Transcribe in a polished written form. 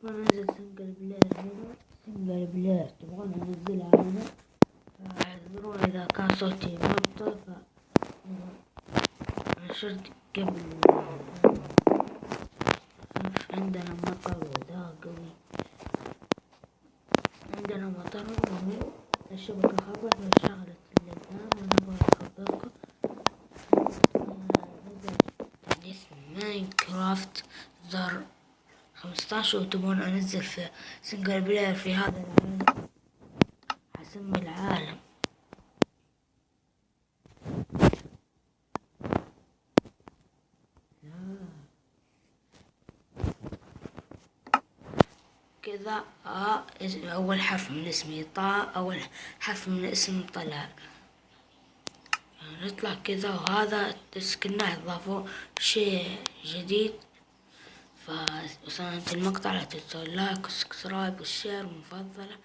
وننزل سنجل بلاير هنا. سنجل بلاير تبغون انزلها هنا، فاعذرون اذا كان صوتي مبطئ، نشرت قبل. عندنا مطر وذا قوي، عندنا مطر والشبكة خبط وشغلت اللبنان، ونبغى نخبركم نزل تحديث ماينكرافت زر 15، وتبون انزل في سنجل بلاير في هذا العالم، حسمي العالم. كذا أول حرف من اسمي طاء، أول حرف من اسم طلال، نطلع كذا. وهذا سكناه اضافوا شيء جديد. فوصلت المقطع لا تنسوا اللايك والسبسكرايب والشير، ومفضلة.